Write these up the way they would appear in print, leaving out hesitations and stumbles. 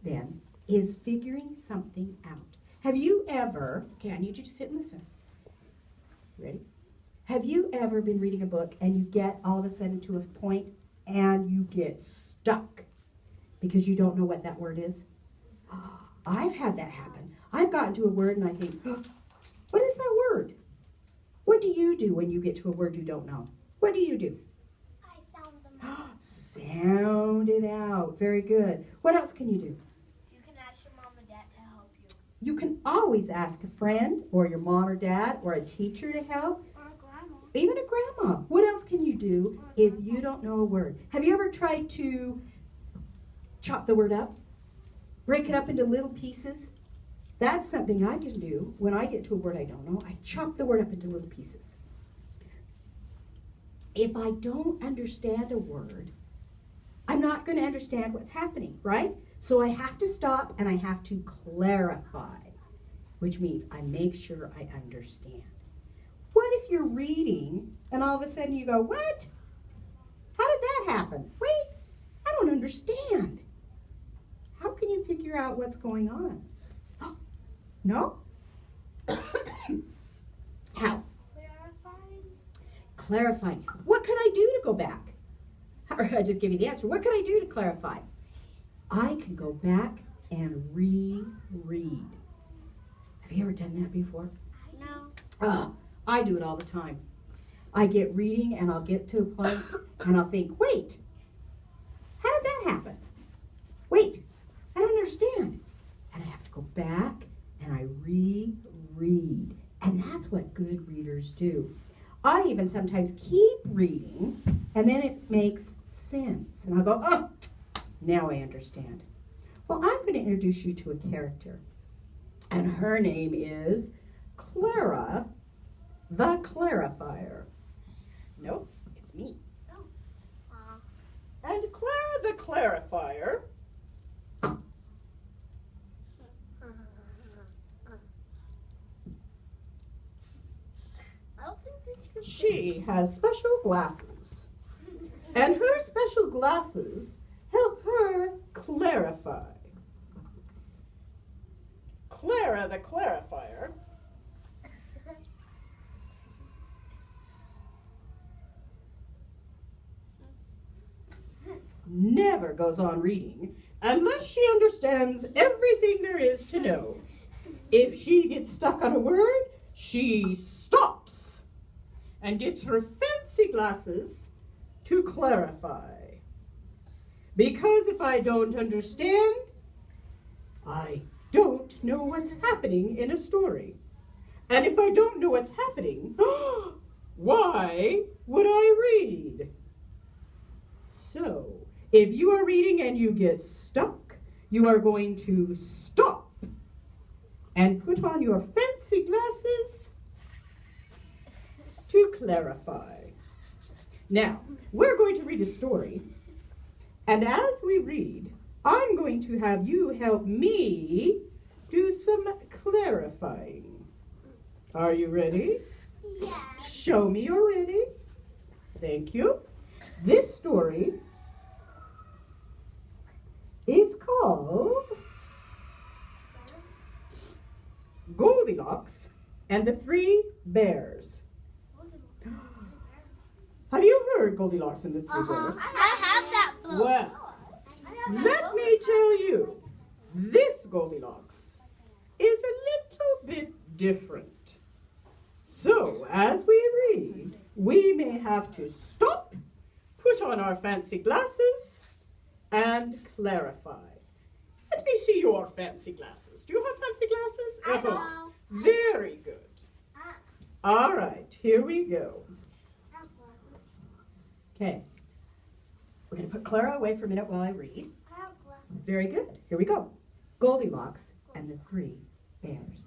then, is figuring something out. Have you ever, okay, I need you to sit and listen. Ready? Have you ever been reading a book and you get all of a sudden to a point and you get stuck because you don't know what that word is? I've had that happen. I've gotten to a word and I think, oh, what is that word? What do you do when you get to a word you don't know? What do you do? I sound them out. Sound it out. Very good. What else can you do? You can ask your mom and dad to help you. You can always ask a friend or your mom or dad or a teacher to help. Or a grandma. Even a grandma. What else can you do if you don't know a word? Have you ever tried to chop the word up? Break it up into little pieces? That's something I can do when I get to a word I don't know. I chop the word up into little pieces. If I don't understand a word, I'm not going to understand what's happening, right? So I have to stop and I have to clarify, which means I make sure I understand. What if you're reading and all of a sudden you go, what? How did that happen? Wait, I don't understand. How can you figure out what's going on? No? How? Clarifying. What can I do to go back? I just give you the answer. What can I do to clarify? I can go back and reread. Have you ever done that before? No. I do it all the time. I get reading and I'll get to a point and I'll think, wait, how did that happen? Wait, I don't understand. And I have to go back and I reread. And that's what good readers do. I even sometimes keep reading and then it makes sense. And I'll go, oh, now I understand. Well, I'm going to introduce you to a character. And her name is Clara the Clarifier. Nope, it's me. Oh. And Clara the Clarifier I don't think this could she has special glasses. And her special glasses help her clarify. Clara the Clarifier never goes on reading unless she understands everything there is to know. If she gets stuck on a word, she stops and gets her fancy glasses to clarify. Because if I don't understand, I don't know what's happening in a story. And if I don't know what's happening, why would I read? So, if you are reading and you get stuck, you are going to stop and put on your fancy glasses to clarify. Now, we're going to read a story, and as we read, I'm going to have you help me do some clarifying. Are you ready? Yes. Show me you're ready. Thank you. This story is called Goldilocks and the Three Bears. Have you heard Goldilocks and the Three Bears? I have that book. Well, let me tell you, this Goldilocks is a little bit different. So, as we read, we may have to stop, put on our fancy glasses, and clarify. Let me see your fancy glasses. Do you have fancy glasses? I know. Very good. All right, here we go. I have glasses. Okay. We're going to put Clara away for a minute while I read. I have glasses. Very good. Here we go. Goldilocks and the Three Bears.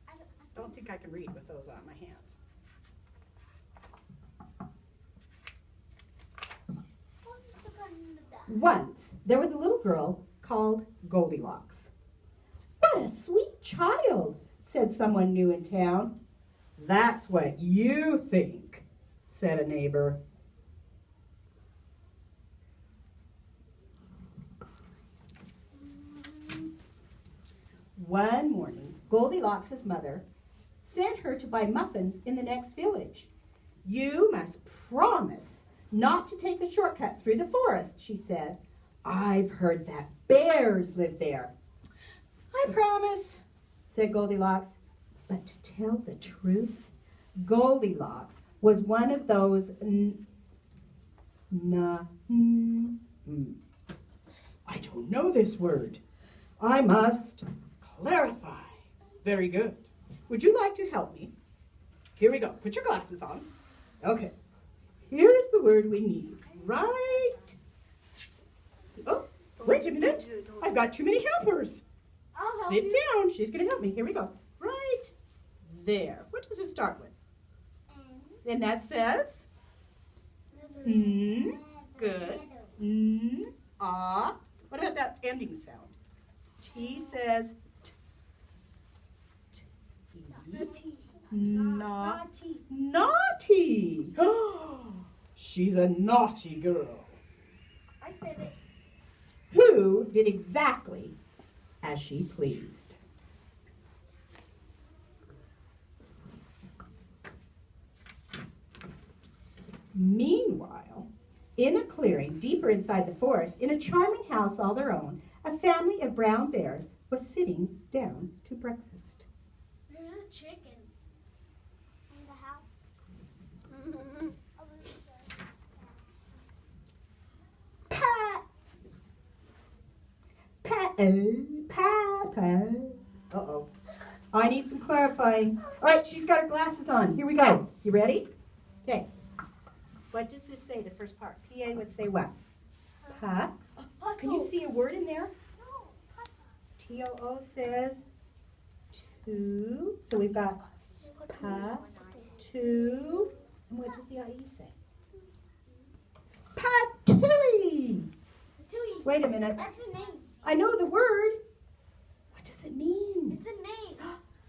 I don't think I can read with those on my hands. Once, there was a little girl called Goldilocks. What a sweet child, said someone new in town. That's what you think, said a neighbor. One morning, Goldilocks' mother sent her to buy muffins in the next village. "You must promise not to take the shortcut through the forest," she said. "I've heard that bears live there." "I promise," said Goldilocks. But to tell the truth, Goldilocks was one of those I don't know this word. I must clarify. Very good. Would you like to help me? Here we go. Put your glasses on. Okay. Here's the word we need. Right. Oh, wait a minute. I've got too many helpers. I'll help Sit you. down. She's going to help me. Here we go. Right there. What does it start with? And that says? Good. Ah. What about that ending sound? T says t. T. Naughty. Naughty. She's a naughty girl. I said it. Who did exactly as she pleased. Meanwhile, in a clearing deeper inside the forest, in a charming house all their own, a family of brown bears was sitting down to breakfast. There's a chicken in the house. Pat! Pat! Uh-oh. I need some clarifying. All right, she's got her glasses on. Here we go. You ready? Okay. What does this say, the first part? PA would say what? Pat? Can you see a word in there? TOO says two. So we've got pa, two. And what does the IE say? Patooey! Wait a minute. That's his name. I know the word. What does it mean? It's a name.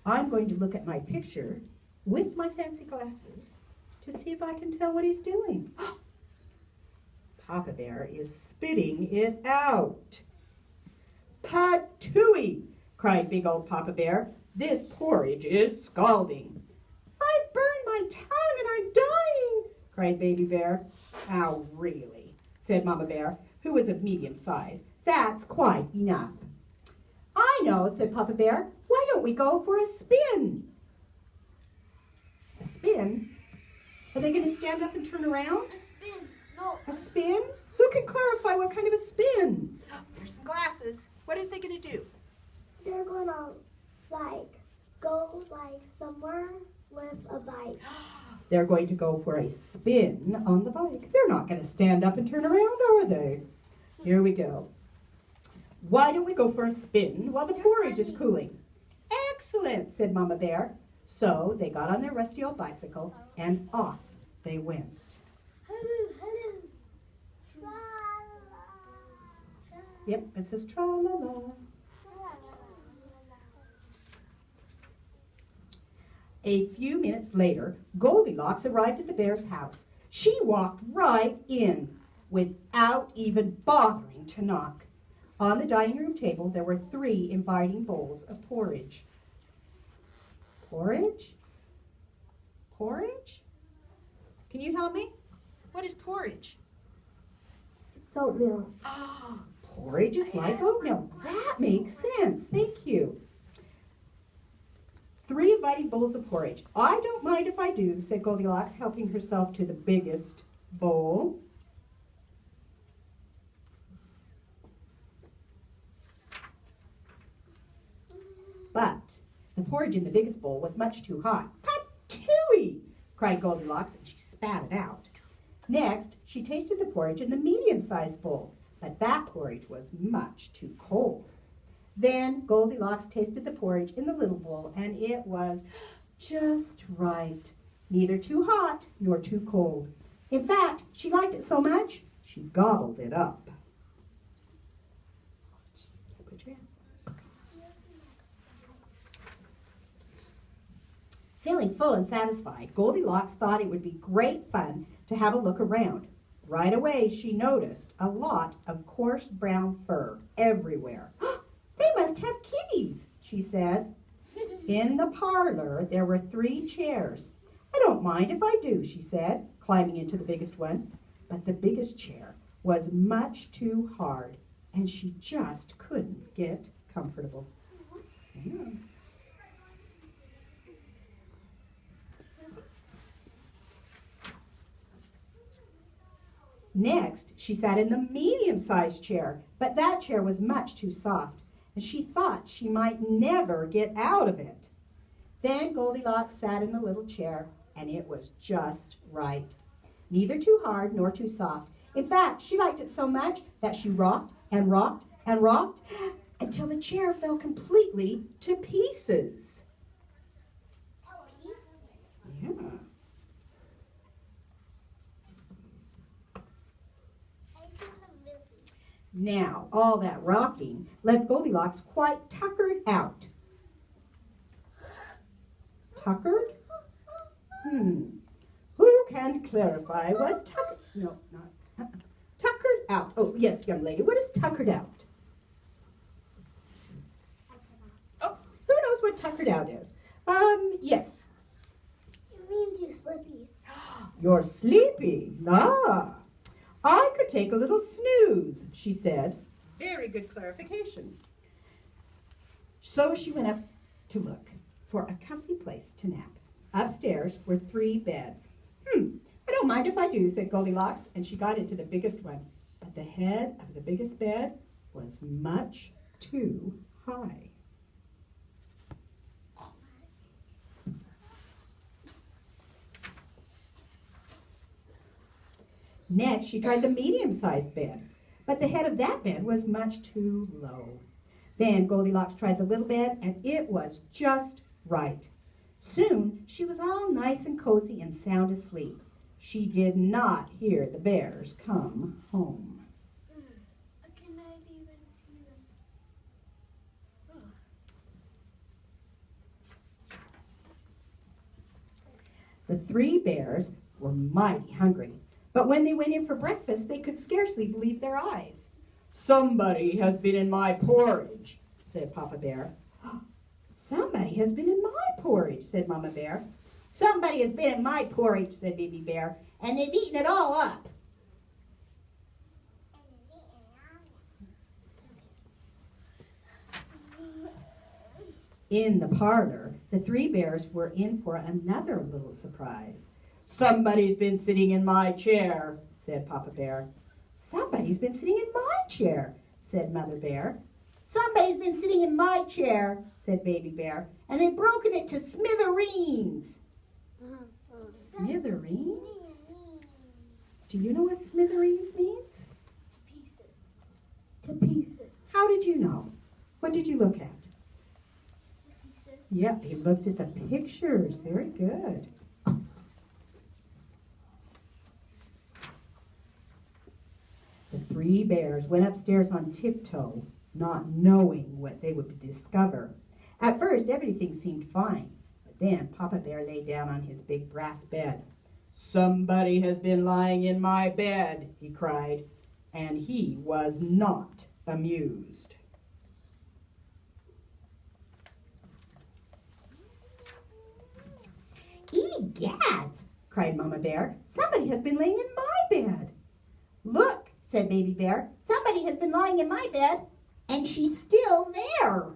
I'm going to look at my picture with my fancy glasses to see if I can tell what he's doing. Papa Bear is spitting it out. "Patooey!" cried big old Papa Bear. "This porridge is scalding." "I've burned my tongue and I'm dying," cried Baby Bear. "Oh, really?" said Mama Bear, who was of medium size. "That's quite enough." "I know," said Papa Bear. "Why don't we go for a spin?" A spin? Are they going to stand up and turn around? A spin. No. A spin? Who can clarify what kind of a spin? There's some glasses. What are they going to do? They're gonna go somewhere with a bike. They're going to go for a spin on the bike. They're not going to stand up and turn around, are they? Here we go. Why don't we go for a spin while the porridge is cooling? Excellent, said Mama Bear. So they got on their rusty old bicycle and off they went. Yep, it says tra-la-la. A few minutes later, Goldilocks arrived at the bear's house. She walked right in without even bothering to knock. On the dining room table, there were 3 inviting bowls of porridge. Porridge? Porridge? Can you help me? What is porridge? It's oatmeal. Ah, porridge is like oatmeal. That makes sense. Thank you. 3 inviting bowls of porridge. I don't mind if I do, said Goldilocks, helping herself to the biggest bowl. But the porridge in the biggest bowl was much too hot. "Patooey!" cried Goldilocks, and she spat it out. Next, she tasted the porridge in the medium-sized bowl, but that porridge was much too cold. Then Goldilocks tasted the porridge in the little bowl, and it was just right, neither too hot nor too cold. In fact, she liked it so much, she gobbled it up. Put your hands on. Feeling full and satisfied, Goldilocks thought it would be great fun to have a look around. Right away, she noticed a lot of coarse brown fur everywhere. "They must have kitties," she said. In the parlor, there were 3 chairs. I don't mind if I do, she said, climbing into the biggest one. But the biggest chair was much too hard, and she just couldn't get comfortable. Yeah. Next, she sat in the medium-sized chair, but that chair was much too soft, and she thought she might never get out of it. Then Goldilocks sat in the little chair, and it was just right. Neither too hard nor too soft. In fact, she liked it so much that she rocked and rocked and rocked until the chair fell completely to pieces. Yeah. Now, all that rocking left Goldilocks quite tuckered out. Tuckered? Who can clarify what tuckered... No, not... Tuckered out. Oh, yes, young lady. What is tuckered out? Oh, who knows what tuckered out is? Yes. It means you're sleepy. You're sleepy. Ah. I could take a little snooze, she said. Very good clarification. So she went up to look for a comfy place to nap. Upstairs were 3 beds. I don't mind if I do, said Goldilocks, and she got into the biggest one. But the head of the biggest bed was much too high. Next, she tried the medium-sized bed, but the head of that bed was much too low. Then Goldilocks tried the little bed, and it was just right. Soon, she was all nice and cozy and sound asleep. She did not hear the bears come home. I cannot even see them. The 3 bears were mighty hungry, but when they went in for breakfast, they could scarcely believe their eyes. Somebody has been in my porridge, said Papa Bear. Somebody has been in my porridge, said Mama Bear. Somebody has been in my porridge, said Baby Bear, and they've eaten it all up. In the parlor, the 3 bears were in for another little surprise. Somebody's been sitting in my chair, said Papa Bear. Somebody's been sitting in my chair, said Mother Bear. Somebody's been sitting in my chair, said Baby Bear, and they've broken it to smithereens. Smithereens? Do you know what smithereens means? To pieces. To pieces. How did you know? What did you look at? Pieces. Yep, he looked at the pictures. Very good. The 3 bears went upstairs on tiptoe, not knowing what they would discover. At first, everything seemed fine, but then Papa Bear lay down on his big brass bed. Somebody has been lying in my bed, he cried, and he was not amused. Egads, cried Mama Bear. Somebody has been laying in my bed. Look, said Baby Bear. Somebody has been lying in my bed, and she's still there.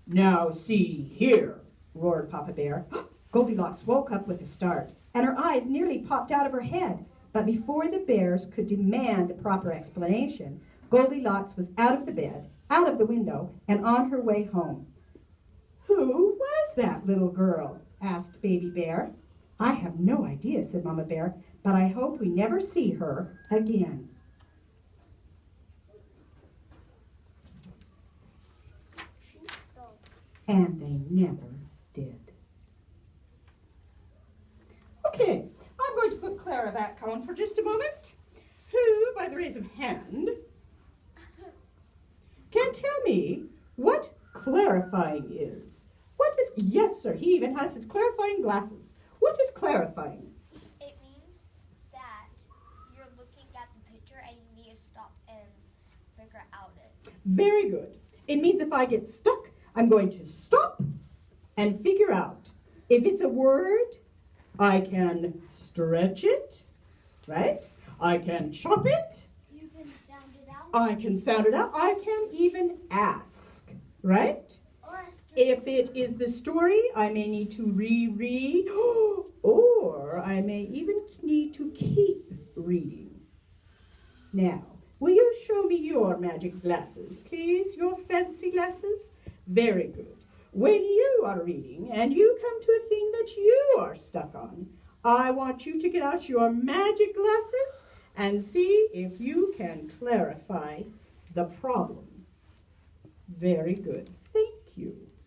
Now see here, roared Papa Bear. Goldilocks woke up with a start, and her eyes nearly popped out of her head. But before the bears could demand a proper explanation, Goldilocks was out of the bed, out of the window, and on her way home. Who was that little girl? Asked Baby Bear. I have no idea, said Mama Bear, but I hope we never see her again. And they never did. Okay, I'm going to put Clara back on for just a moment. Who, by the raise of hand, can tell me what clarifying is? What is, yes, sir, he even has his clarifying glasses. What is clarifying? It means that you're looking figure out it. Very good. It means if I get stuck, I'm going to stop and figure out. If it's a word, I can stretch it, right? I can chop it. You can sound it out. I can sound it out. I can even ask, right? Or ask If it is the story, I may need to reread, or I may even need to keep reading. Now, will you show me your magic glasses, please? Your fancy glasses? Very good. When you are reading and you come to a thing that you are stuck on, I want you to get out your magic glasses and see if you can clarify the problem. Very good. Thank you.